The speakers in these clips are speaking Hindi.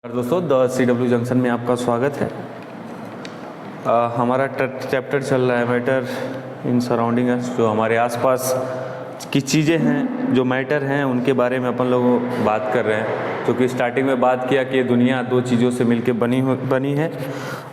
दोस्तों द CW जंक्शन में आपका स्वागत है। हमारा चैप्टर चल रहा है मैटर इन सराउंडिंग अस। जो हमारे आसपास की चीज़ें हैं, जो मैटर हैं, उनके बारे में अपन लोग बात कर रहे हैं। क्योंकि स्टार्टिंग में बात किया कि दुनिया दो चीज़ों से मिलकर बनी है,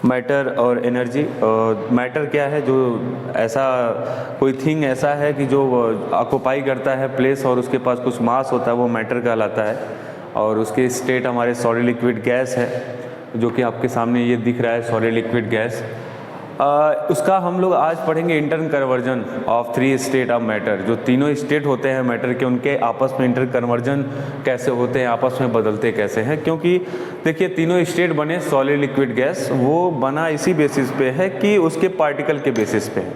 मैटर और एनर्जी। और मैटर क्या है? जो ऐसा कोई थिंग ऐसा है कि जो ऑक्युपाई करता है प्लेस और उसके पास कुछ मास होता है, वो मैटर कहलाता है। और उसके स्टेट हमारे सॉलिड लिक्विड गैस है, जो कि आपके सामने ये दिख रहा है, सॉलिड लिक्विड गैस। उसका हम लोग आज पढ़ेंगे inter conversion of 3 state of matter. जो तीनों स्टेट होते हैं मैटर के, उनके आपस में इंटर कन्वर्जन कैसे होते हैं, आपस में बदलते कैसे हैं। क्योंकि देखिए, तीनों स्टेट बने सॉलिड लिक्विड गैस, वो बना इसी बेसिस पे है कि उसके पार्टिकल के बेसिस पे है,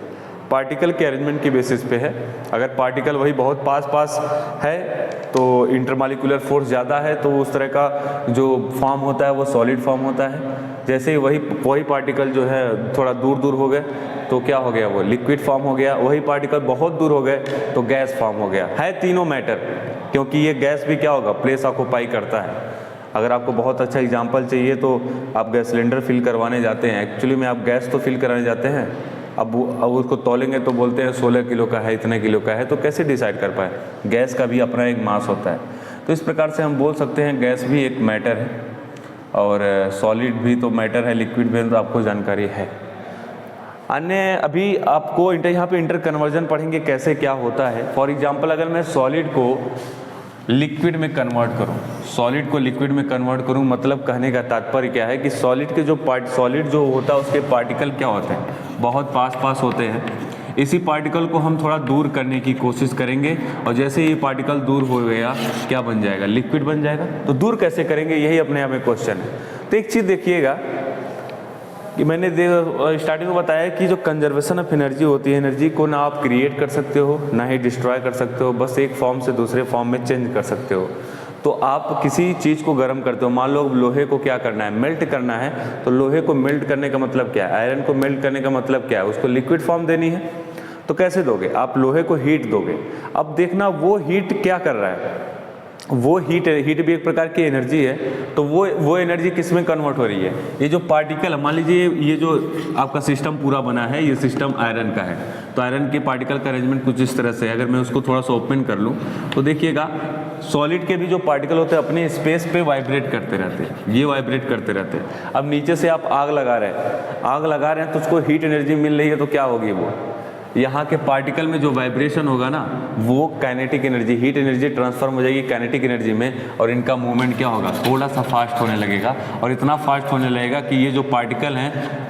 पार्टिकल के अरेंजमेंट के बेसिस पे है। अगर पार्टिकल वही बहुत पास है तो इंटरमॉलिक्यूलर फोर्स ज़्यादा है, तो उस तरह का जो फॉर्म होता है वो सॉलिड फॉर्म होता है। जैसे ही वही पार्टिकल जो है थोड़ा दूर हो गए तो क्या हो गया, वो लिक्विड फॉर्म हो गया। वही पार्टिकल बहुत दूर हो गए तो गैस फॉर्म हो गया। है तीनों मैटर, क्योंकि ये गैस भी क्या होगा, प्लेस ऑक्युपाई करता है। अगर आपको बहुत अच्छा एग्जाम्पल चाहिए तो आप गैस सिलेंडर फिल करवाने जाते हैं। एक्चुअली में आप गैस तो फिल कराने जाते हैं, अब उसको तौलेंगे तो बोलते हैं 16 किलो का है, इतने किलो का है, तो कैसे डिसाइड कर पाए? गैस का भी अपना एक मास होता है। तो इस प्रकार से हम बोल सकते हैं गैस भी एक मैटर है और सॉलिड भी तो मैटर है, लिक्विड भी, तो आपको जानकारी है। अन्य अभी आपको यहाँ पे इंटर कन्वर्जन पढ़ेंगे कैसे क्या होता है। फॉर एग्जाम्पल, अगर मैं सॉलिड को लिक्विड में कन्वर्ट करूं, सॉलिड को लिक्विड में कन्वर्ट करूं, मतलब कहने का तात्पर्य क्या है कि सॉलिड के जो सॉलिड जो होता है उसके पार्टिकल क्या होते हैं, बहुत पास होते हैं। इसी पार्टिकल को हम थोड़ा दूर करने की कोशिश करेंगे और जैसे ये पार्टिकल दूर हो गया, क्या बन जाएगा, लिक्विड बन जाएगा। तो दूर कैसे करेंगे, यही अपने आप में क्वेश्चन है। तो एक चीज़ देखिएगा कि मैंने स्टार्टिंग में बताया कि जो कंजर्वेशन ऑफ एनर्जी होती है, एनर्जी को ना आप क्रिएट कर सकते हो ना ही डिस्ट्रॉय कर सकते हो, बस एक फॉर्म से दूसरे फॉर्म में चेंज कर सकते हो। तो आप किसी चीज़ को गर्म करते हो, मान लो लोहे को क्या करना है, मेल्ट करना है। तो लोहे को मेल्ट करने का मतलब क्या है, आयरन को मेल्ट करने का मतलब क्या है, उसको लिक्विड फॉर्म देनी है। तो कैसे दोगे आप, लोहे को हीट दोगे। अब देखना वो हीट क्या कर रहा है, वो हीट भी एक प्रकार की एनर्जी है। तो वो एनर्जी किस में कन्वर्ट हो रही है, ये जो पार्टिकल, मान लीजिए ये जो आपका सिस्टम पूरा बना है, ये सिस्टम आयरन का है। तो आयरन के पार्टिकल का अरेंजमेंट कुछ इस तरह से है। अगर मैं उसको थोड़ा सा ओपन कर लूँ तो देखिएगा, सॉलिड के भी जो पार्टिकल होते हैं अपने स्पेस पे वाइब्रेट करते रहते हैं, ये वाइब्रेट करते रहते हैं। अब नीचे से आप आग लगा रहे हैं तो उसको हीट एनर्जी मिल रही है, तो क्या होगी, वो यहाँ के पार्टिकल में जो वाइब्रेशन होगा ना, वो kinetic energy, heat energy transform हो जाएगी काइनेटिक एनर्जी में, और इनका मूवमेंट क्या होगा, थोड़ा सा फास्ट होने लगेगा। और इतना फास्ट होने लगेगा कि ये जो पार्टिकल हैं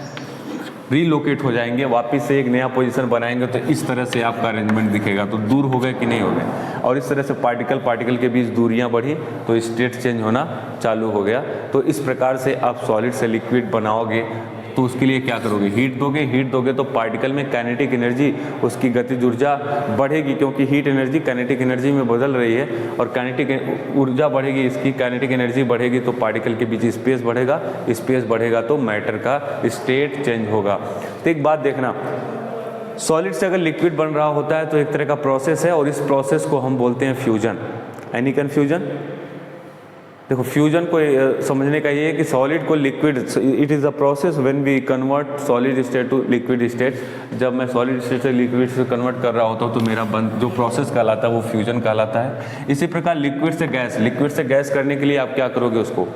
रीलोकेट हो जाएंगे, वापस से एक नया पोजीशन बनाएंगे। तो इस तरह से आपका अरेंजमेंट दिखेगा। तो दूर हो गए कि नहीं हो गए, और इस तरह से पार्टिकल के बीच दूरियां बढ़ी तो स्टेट चेंज होना चालू हो गया। तो इस प्रकार से आप सॉलिड से लिक्विड बनाओगे तो उसके लिए क्या करोगे, हीट दोगे तो पार्टिकल में काइनेटिक एनर्जी, उसकी गतिज ऊर्जा बढ़ेगी, क्योंकि हीट एनर्जी काइनेटिक एनर्जी में बदल रही है। और काइनेटिक ऊर्जा बढ़ेगी, इसकी काइनेटिक एनर्जी बढ़ेगी तो पार्टिकल के बीच स्पेस बढ़ेगा तो मैटर का स्टेट चेंज होगा। तो एक बात देखना, सॉलिड से अगर लिक्विड बन रहा होता है तो एक तरह का प्रोसेस है, और इस प्रोसेस को हम बोलते हैं फ्यूजन। Any confusion? देखो, फ्यूजन को समझने का ये है कि सॉलिड को liquid, it is a process when we convert solid state to liquid state. जब मैं सॉलिड स्टेट से लिक्विड से कन्वर्ट कर रहा होता हूँ तो मेरा जो प्रोसेस कहलाता है वो फ्यूजन कहलाता है। इसी प्रकार लिक्विड से गैस करने के लिए आप क्या करोगे, उसको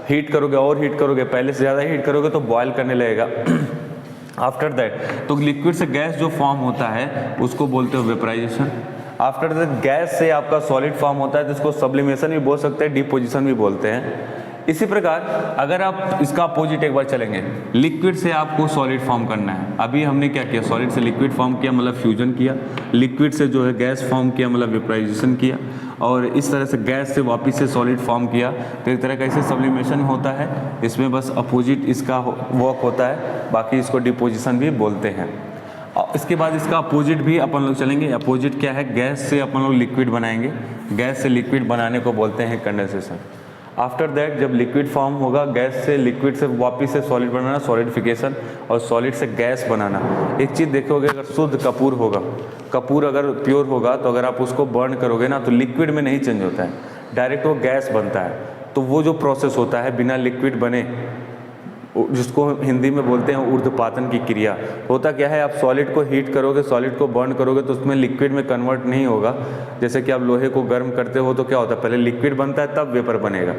हीट करोगे और हीट करोगे, पहले से ज़्यादा हीट करोगे तो बॉयल करने लगेगा। आफ्टर दैट तो लिक्विड से गैस जो फॉर्म होता है उसको बोलते हो वेपराइजेशन। आफ्टर दैट गैस से आपका सॉलिड फॉर्म होता है, जिसको सब्लिमेशन भी बोल सकते हैं, डिपोजिशन भी बोलते हैं। इसी प्रकार अगर आप इसका अपोजिट एक बार चलेंगे, लिक्विड से आपको सॉलिड फॉर्म करना है। अभी हमने क्या किया, सॉलिड से लिक्विड फॉर्म किया मतलब फ्यूजन किया, लिक्विड से जो है गैस फॉर्म किया मतलब वेपराइजेशन किया, और इस तरह से गैस से वापस से सॉलिड फॉर्म किया। तो एक तरह का इसे सब्लिमेशन होता है। इसमें बस अपोजिट इसका वर्क होता है, बाकी इसको डिपोजिशन भी बोलते हैं। इसके बाद इसका अपोजिट भी अपन लोग चलेंगे। अपोजिट क्या है, गैस से अपन लोग लिक्विड बनाएंगे, गैस से लिक्विड बनाने को बोलते हैं कंडेंसेशन। आफ्टर दैट जब लिक्विड फॉर्म होगा, गैस से लिक्विड से वापस से सॉलिड बनाना, सॉलिडिफिकेशन, और सॉलिड से गैस बनाना। एक चीज़ देखोगे, अगर शुद्ध कपूर होगा, कपूर अगर प्योर होगा तो अगर आप उसको बर्न करोगे ना तो लिक्विड में नहीं चेंज होता है, डायरेक्ट वो गैस बनता है। तो वो जो प्रोसेस होता है बिना लिक्विड बने, जिसको हिंदी में बोलते हैं ऊर्ध्वपातन की क्रिया, होता क्या है, आप सॉलिड को हीट करोगे, सॉलिड को बर्न करोगे तो उसमें लिक्विड में कन्वर्ट नहीं होगा। जैसे कि आप लोहे को गर्म करते हो तो क्या होता है, पहले लिक्विड बनता है तब वेपर बनेगा।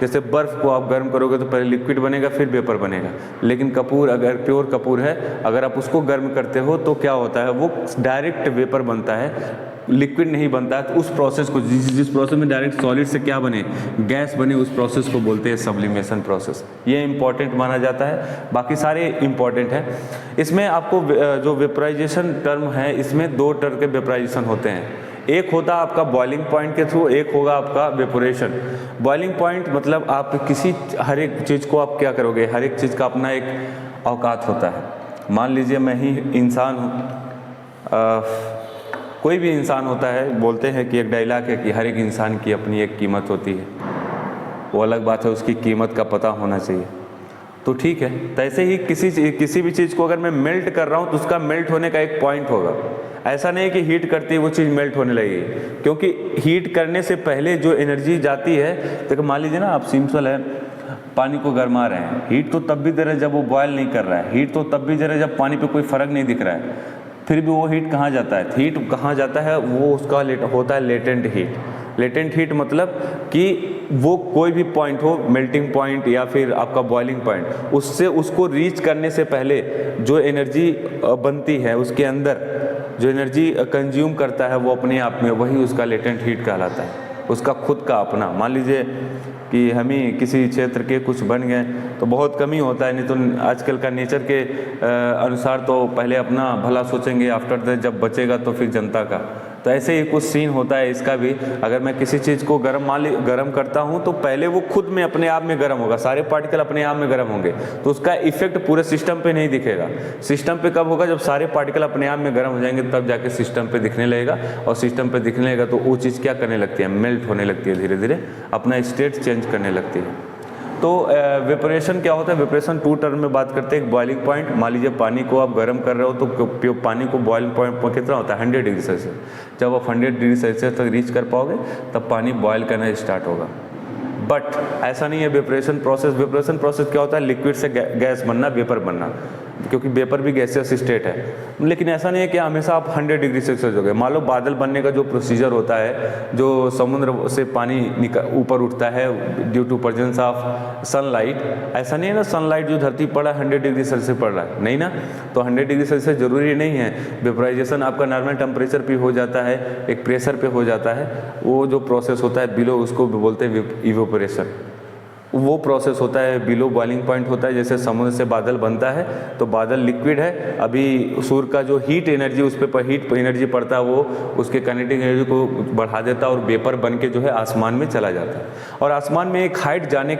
जैसे बर्फ़ को आप गर्म करोगे तो पहले लिक्विड बनेगा फिर वेपर बनेगा। लेकिन कपूर, अगर प्योर कपूर है, अगर आप उसको गर्म करते हो तो क्या होता है, वो डायरेक्ट वेपर बनता है, लिक्विड नहीं बनता है। तो उस प्रोसेस को, जिस प्रोसेस में डायरेक्ट सॉलिड से क्या बने, गैस बने, उस प्रोसेस को बोलते हैं सब्लिमेशन प्रोसेस। ये इंपॉर्टेंट माना जाता है, बाकी सारे इंपॉर्टेंट हैं। इसमें आपको जो वेपराइजेशन टर्म है, इसमें दो तरह के वेपराइजेशन होते हैं। एक होता है आपका बॉइलिंग पॉइंट के थ्रू, एक होगा आपका वेपोरेशन। बॉइलिंग पॉइंट मतलब आप किसी, हर एक चीज़ को आप क्या करोगे, हर एक चीज़ का अपना एक औकात होता है। मान लीजिए मैं ही इंसान हूँ, कोई भी इंसान होता है, बोलते हैं कि एक डायलॉग है कि हर एक इंसान की अपनी एक कीमत होती है। वो अलग बात है, उसकी कीमत का पता होना चाहिए। तो ठीक है, तो ऐसे ही किसी भी चीज़ को अगर मैं मेल्ट कर रहा हूँ तो उसका मेल्ट होने का एक पॉइंट होगा। ऐसा नहीं कि हीट करती है वो चीज़ मेल्ट होने लगेगी, क्योंकि हीट करने से पहले जो एनर्जी जाती है, तो मान लीजिए ना, आप सिंपल है, पानी को गरमा रहे हैं, हीट तो तब भी दे रहे हैं जब वो बॉयल नहीं कर रहा है, हीट तो तब भी दे रहे हैं जब पानी पे कोई फ़र्क नहीं दिख रहा है, फिर भी वो हीट कहाँ जाता है, हीट कहाँ जाता है, वो उसका होता है लेटेंट हीट। लेटेंट हीट मतलब कि वो कोई भी पॉइंट हो, मेल्टिंग पॉइंट या फिर आपका बॉइलिंग पॉइंट, उससे उसको रीच करने से पहले जो एनर्जी बनती है, उसके अंदर जो एनर्जी कंज्यूम करता है वो अपने आप में, वही उसका लेटेंट हीट कहलाता है, उसका खुद का अपना। मान लीजिए कि हम ही किसी क्षेत्र के कुछ बन गए तो बहुत कम ही होता है, नहीं तो आजकल का नेचर के अनुसार तो पहले अपना भला सोचेंगे, आफ्टर दैट जब बचेगा तो फिर जनता का। तो ऐसे ही कुछ सीन होता है इसका भी। अगर मैं किसी चीज़ को गर्म करता हूँ तो पहले वो खुद में अपने आप में गर्म होगा, सारे पार्टिकल अपने आप में गर्म होंगे, तो उसका इफेक्ट पूरे सिस्टम पे नहीं दिखेगा। सिस्टम पे कब होगा, जब सारे पार्टिकल अपने आप में गर्म हो जाएंगे, तब जाके सिस्टम पे दिखने लगेगा। और सिस्टम पे दिखने लगेगा तो वो चीज़ क्या करने लगती है, मेल्ट होने लगती है, धीरे धीरे अपना स्टेट चेंज करने लगती है। तो वेपोरेशन क्या होता है, वेपोरेशन टू टर्म में बात करते हैं। एक बॉइलिंग पॉइंट, मान लीजिए पानी को आप गर्म कर रहे हो तो पानी को बॉइलिंग पॉइंट कितना होता है, 100 डिग्री सेल्सियस। जब आप 100 डिग्री सेल्सियस तक रीच कर पाओगे तब पानी बॉयल करना स्टार्ट होगा। बट ऐसा नहीं है वेपोरेशन प्रोसेस। वेपोरेशन प्रोसेस क्या होता है, लिक्विड से गैस बनना, वेपर बनना, क्योंकि वेपर भी गैसियस स्टेट है। लेकिन ऐसा नहीं है कि हमेशा आप 100 डिग्री सेल्सियस हो गए। मान लो बादल बनने का जो प्रोसीजर होता है, जो समुद्र से पानी ऊपर उठता है due to presence of sunlight, ऐसा नहीं है ना सनलाइट जो धरती पड़ा 100 डिग्री सेल्सियस पड़ रहा है, नहीं ना। तो 100 डिग्री सेल्सियस जरूरी नहीं है। वेपराइजेशन आपका नॉर्मल टेम्परेचर पे हो जाता है, एक प्रेशर पे हो जाता है। वो जो प्रोसेस होता है बिलो, उसको बोलते हैं इवेपोरेशन। वो प्रोसेस होता है बिलो बॉइलिंग पॉइंट होता है। जैसे समुद्र से बादल बनता है तो बादल लिक्विड है, अभी सूर्य का जो हीट एनर्जी उस पर हीट एनर्जी पड़ता है वो उसके काइनेटिक एनर्जी को बढ़ा देता है और वेपर बन के जो है आसमान में चला जाता है। और आसमान में एक हाइट जाने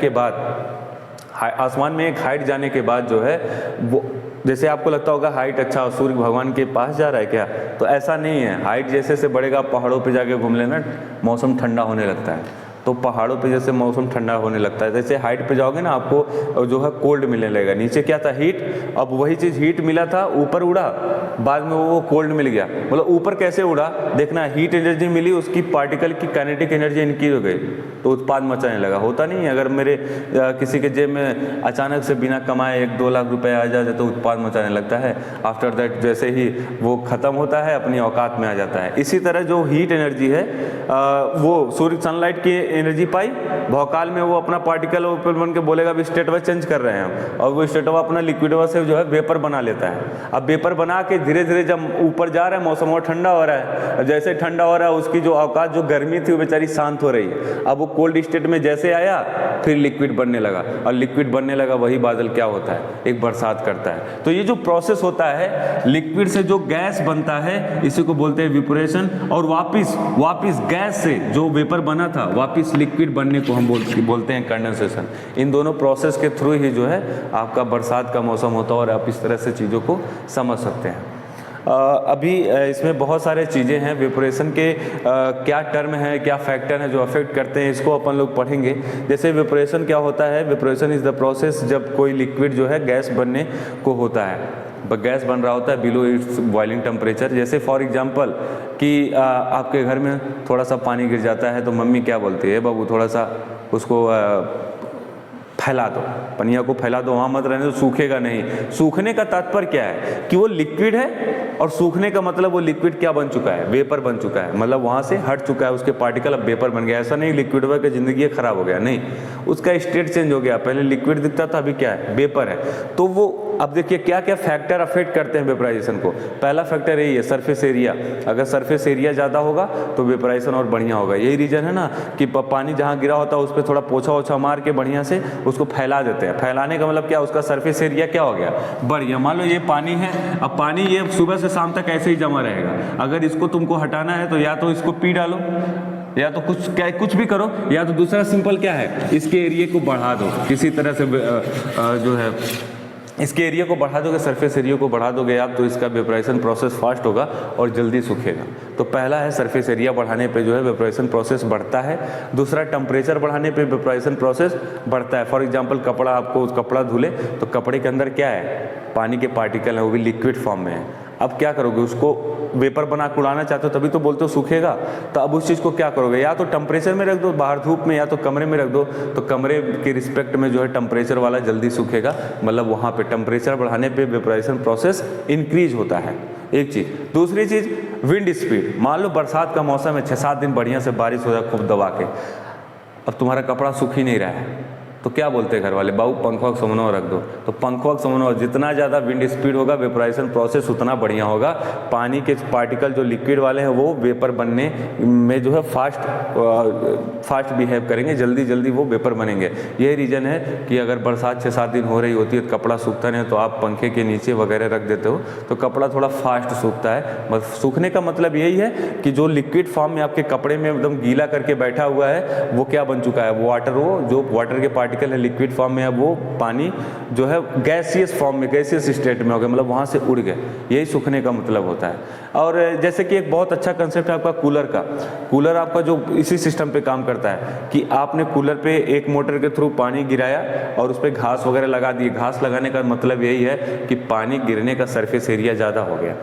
के बाद जो है वो, जैसे आपको लगता होगा हाइट, अच्छा सूर्य भगवान के पास जा रहा है क्या, तो ऐसा नहीं है। हाइट जैसे से बढ़ेगा, पहाड़ों पे जाके घूम लेना, मौसम ठंडा होने लगता है। तो पहाड़ों पे जैसे मौसम ठंडा होने लगता है, जैसे हाइट पे जाओगे ना आपको जो है कोल्ड मिलने लगेगा। नीचे क्या था, हीट, अब वही चीज़ हीट मिला था, ऊपर उड़ा, बाद में वो कोल्ड मिल गया। मतलब ऊपर कैसे उड़ा, देखना, हीट एनर्जी मिली, उसकी पार्टिकल की काइनेटिक एनर्जी इनक्रीज हो गई तो उत्पाद मचाने लगा। होता नहीं है, अगर मेरे किसी के जेब में अचानक से बिना कमाए 1-2 लाख रुपए आ जाए तो उत्पाद मचाने लगता है। आफ्टर दैट जैसे ही वो ख़त्म होता है अपनी औकात में आ जाता है। इसी तरह जो हीट एनर्जी है वो सूर्य सनलाइट की एनर्जी पाई, भौकाल में वो अपना पार्टिकल ऊपर बन के बोलेगा भी स्टेट वाइज चेंज कर रहे हैं हम, और वो स्टेट अपना लिक्विड से जो है वेपर बना लेता है। अब वेपर बना के धीरे धीरे जब ऊपर जा रहा है मौसम और ठंडा हो रहा है, जैसे ठंडा हो रहा है उसकी जो औकात, जो गर्मी थी वो बेचारी शांत हो रही है। अब वो कोल्ड स्टेट में जैसे आया फिर लिक्विड बनने लगा, और लिक्विड बनने लगा वही बादल क्या होता है, एक बरसात करता है। तो ये जो प्रोसेस होता है, लिक्विड से जो गैस बनता है इसी को बोलते हैं इवेपोरेशन, और वापिस गैस से जो वेपर बना था वापिस लिक्विड बनने को हम बोलते हैं कंडेंसेशन। इन दोनों प्रोसेस के थ्रू ही जो है आपका बरसात का मौसम होता है, और आप इस तरह से चीज़ों को समझ सकते हैं। अभी इसमें बहुत सारे चीज़ें हैं, वेपोरेशन के क्या टर्म है, क्या फैक्टर हैं जो अफेक्ट करते हैं, इसको अपन लोग पढ़ेंगे। जैसे वेपोरेशन क्या होता है, वेपोरेशन इज़ द प्रोसेस जब कोई लिक्विड जो है गैस बनने को होता है, गैस बन रहा होता है बिलो इट्स बॉइलिंग टेम्परेचर। जैसे फॉर एग्जांपल कि आपके घर में थोड़ा सा पानी गिर जाता है तो मम्मी क्या बोलती है, बाबू थोड़ा सा उसको फैला दो, पनिया को फैला दो, वहाँ मत रहने दो, सूखेगा नहीं। सूखने का तात्पर्य क्या है कि वो लिक्विड है, और सूखने का मतलब वो लिक्विड क्या बन चुका है, वेपर बन चुका है, मतलब वहाँ से हट चुका है, उसके पार्टिकल अब वेपर बन गया। ऐसा नहीं लिक्विड हुआ कि ज़िंदगी खराब हो गया, नहीं, उसका स्टेट चेंज हो गया। पहले लिक्विड दिखता था, अभी क्या है, वेपर है। तो वो अब देखिए क्या क्या फैक्टर अफेक्ट करते हैं वेपराइजेशन को। पहला फैक्टर यही है, सरफेस एरिया। अगर सरफेस एरिया ज़्यादा होगा तो वेपराइजेशन और बढ़िया होगा। यही रीज़न है ना कि पानी जहाँ गिरा होता है उस पर थोड़ा पोछा ओछा मार के बढ़िया से उसको फैला देते हैं। फैलाने का मतलब क्या, उसका सरफेस एरिया क्या हो गया, बढ़ गया। मान लो ये पानी है, अब पानी ये सुबह से शाम तक ऐसे ही जमा रहेगा। अगर इसको तुमको हटाना है तो या तो इसको पी डालो, या तो कुछ भी करो, या तो दूसरा सिंपल क्या है, इसके एरिया को बढ़ा दो किसी तरह से, जो है इसके एरिया को बढ़ा दोगे, सरफेस एरिया को बढ़ा दोगे आप, तो इसका वेपराइजेशन प्रोसेस फास्ट होगा और जल्दी सूखेगा। तो पहला है सरफेस एरिया बढ़ाने पे जो है वेपराइजेशन प्रोसेस बढ़ता है। दूसरा टेम्परेचर बढ़ाने पे वेपराइजेशन प्रोसेस बढ़ता है। फॉर एग्जांपल कपड़ा, आपको कपड़ा धुले तो कपड़े के अंदर क्या है, पानी के पार्टिकल है, वो भी लिक्विड फॉर्म में है। अब क्या करोगे, उसको वेपर बना के उड़ाना चाहते हो तभी तो बोलते हो सूखेगा। तो अब उस चीज़ को क्या करोगे, या तो टेम्परेचर में रख दो बाहर धूप में, या तो कमरे में रख दो। तो कमरे के रिस्पेक्ट में जो है टेम्परेचर वाला जल्दी सूखेगा, मतलब वहाँ पे टेम्परेचर बढ़ाने पे वेपराइजेशन प्रोसेस इंक्रीज होता है। एक चीज़। दूसरी चीज़ विंड स्पीड। मान लो बरसात का मौसम है, 6-7 दिन बढ़िया से बारिश हो जाए खूब दबा के, अब तुम्हारा कपड़ा सूख ही नहीं रहा है, तो क्या बोलते हैं घर वाले, बाबू पंखा समनो रख दो। तो पंखा समनो, जितना ज़्यादा विंड स्पीड होगा वेपराइजेशन प्रोसेस उतना बढ़िया होगा। पानी के पार्टिकल जो लिक्विड वाले हैं वो वेपर बनने में जो है फास्ट बिहेव करेंगे, जल्दी जल्दी वो वेपर बनेंगे। यही रीज़न है कि अगर बरसात 6-7 दिन हो रही होती है, कपड़ा सूखता नहीं, तो आप पंखे के नीचे वगैरह रख देते हो तो कपड़ा थोड़ा फास्ट सूखता है। बस सूखने का मतलब यही है कि जो लिक्विड फॉर्म में आपके कपड़े में एकदम गीला करके बैठा हुआ है वो क्या बन चुका है, वाटर, वो जो वाटर के पार्टिकल है लिक्विड फॉर्म में, अब वो पानी जो है गैसियस फॉर्म में, गैसियस स्टेट में हो गया, मतलब वहाँ से उड़ गए। यही सूखने का मतलब होता है। और जैसे कि एक बहुत अच्छा कंसेप्ट है आपका कूलर का। कूलर आपका जो इसी सिस्टम पे काम करता है कि आपने कूलर पे एक मोटर के थ्रू पानी गिराया और उस पर घास वगैरह लगा दिए। घास लगाने का मतलब यही है कि पानी गिरने का सरफेस एरिया ज़्यादा हो गया।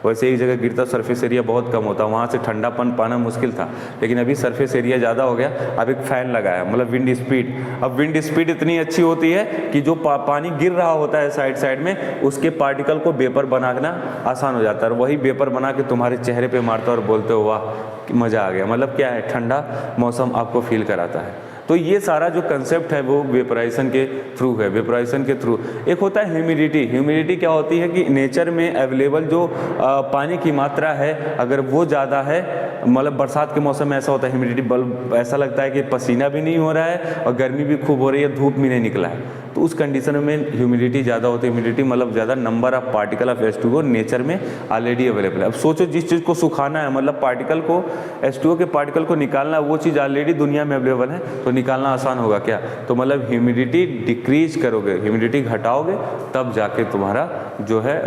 वैसे एक जगह गिरता सरफेस एरिया बहुत कम होता, वहाँ से ठंडापन पाना मुश्किल था, लेकिन अभी सरफेस एरिया ज़्यादा हो गया। अब एक फ़ैन लगाया, मतलब विंड स्पीड। अब विंड स्पीड इतनी अच्छी होती है कि जो पानी गिर रहा होता है साइड साइड में, उसके पार्टिकल को वेपर बनाना आसान हो जाता है, और वही वेपर बना के तुम्हारे चेहरे पर मारता है और बोलते हो वाह मज़ा आ गया। मतलब क्या है, ठंडा मौसम आपको फील कराता है। तो ये सारा जो कंसेप्ट है वो वेपराइजेशन के थ्रू है। वेपराइजेशन के थ्रू एक होता है ह्यूमिडिटी। ह्यूमिडिटी क्या होती है कि नेचर में अवेलेबल जो पानी की मात्रा है, अगर वो ज़्यादा है, मतलब बरसात के मौसम में ऐसा होता है ह्यूमिडिटी ऐसा लगता है कि पसीना भी नहीं हो रहा है और गर्मी भी खूब हो रही है, धूप भी नहीं निकला है, तो उस कंडीशन में ह्यूमिडिटी ज़्यादा होती है। ह्यूमिडिटी मतलब ज़्यादा number of particle of H2O nature में ऑलरेडी अवेलेबल है। अब सोचो जिस चीज़ को सुखाना है, मतलब पार्टिकल को, H2O के पार्टिकल को निकालना है, वो चीज़ ऑलरेडी दुनिया में अवेलेबल है, तो निकालना आसान होगा क्या? तो मतलब ह्यूमिडिटी डिक्रीज करोगे, ह्यूमिडिटी घटाओगे, तब जाके तुम्हारा जो है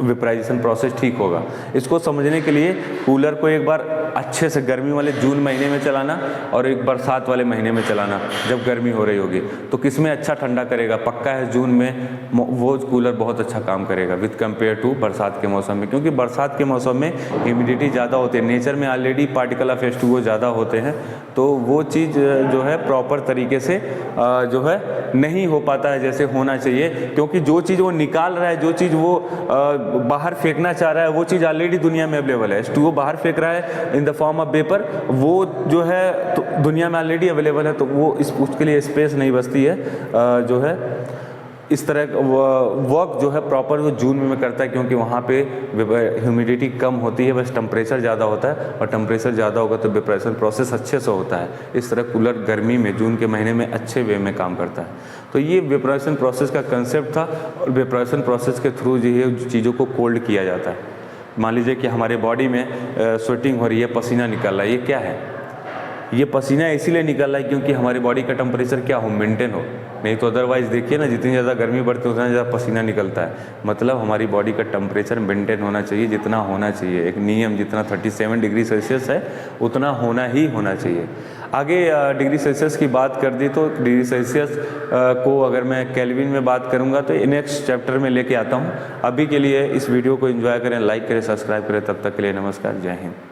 वेपराइजेशन प्रोसेस ठीक होगा। इसको समझने के लिए कूलर को एक बार अच्छे से गर्मी वाले जून महीने में चलाना और एक बरसात वाले महीने में चलाना, जब गर्मी हो रही होगी, तो किस में अच्छा ठंडा करेगा? पक्का है जून में वो कूलर बहुत अच्छा काम करेगा विद कंपेयर टू बरसात के मौसम में, क्योंकि बरसात के मौसम में ह्यूमिडिटी ज़्यादा होती है, नेचर में ऑलरेडी पार्टिकल ऑफ H2O ज़्यादा होते हैं, तो वो चीज़ जो है प्रॉपर तरीके से जो है नहीं हो पाता है जैसे होना चाहिए, क्योंकि जो चीज़ वो निकाल रहा है, जो चीज़ वो बाहर फेंकना चाह रहा है, वो चीज़ ऑलरेडी दुनिया में अवेलेबल है। H2O बाहर फेंक रहा है in the form of vapour, वो जो है तो दुनिया में ऑलरेडी अवेलेबल है, तो वो उसके लिए स्पेस नहीं बचती है। जो है इस तरह वर्क जो है प्रॉपर वो जून में करता है, क्योंकि वहाँ पे ह्यूमिडिटी कम होती है, बस टेम्परेचर ज़्यादा होता है, और टेम्परेचर ज़्यादा होगा तो वेपराइजेशन प्रोसेस अच्छे से होता है। इस तरह कूलर गर्मी में जून के महीने में अच्छे वे में काम करता है। तो ये वेपराइजेशन प्रोसेस का कंसेप्ट था, और वेपराइजेशन प्रोसेस के थ्रू जो है चीज़ों को कोल्ड किया जाता है। मान लीजिए कि हमारे बॉडी में स्वेटिंग हो रही है, पसीना निकल रहा है, ये क्या है? ये पसीना इसीलिए निकल रहा है क्योंकि हमारी बॉडी का टेम्परेचर क्या हो, मेंटेन हो, नहीं तो अदरवाइज़ देखिए ना, जितनी ज़्यादा गर्मी बढ़ती है उतना ज़्यादा पसीना निकलता है। मतलब हमारी बॉडी का टेम्परेचर मेंटेन होना चाहिए, जितना होना चाहिए, एक नियम, जितना 37 डिग्री सेल्सियस है उतना होना ही होना चाहिए। आगे डिग्री सेल्सियस की बात कर दी, तो डिग्री सेल्सियस को अगर मैं केल्विन में बात करूँगा तो नेक्स्ट चैप्टर में लेके आता हूँ। अभी के लिए इस वीडियो को एंजॉय करें, लाइक करें, सब्सक्राइब करें। तब तक के लिए नमस्कार, जय हिंद।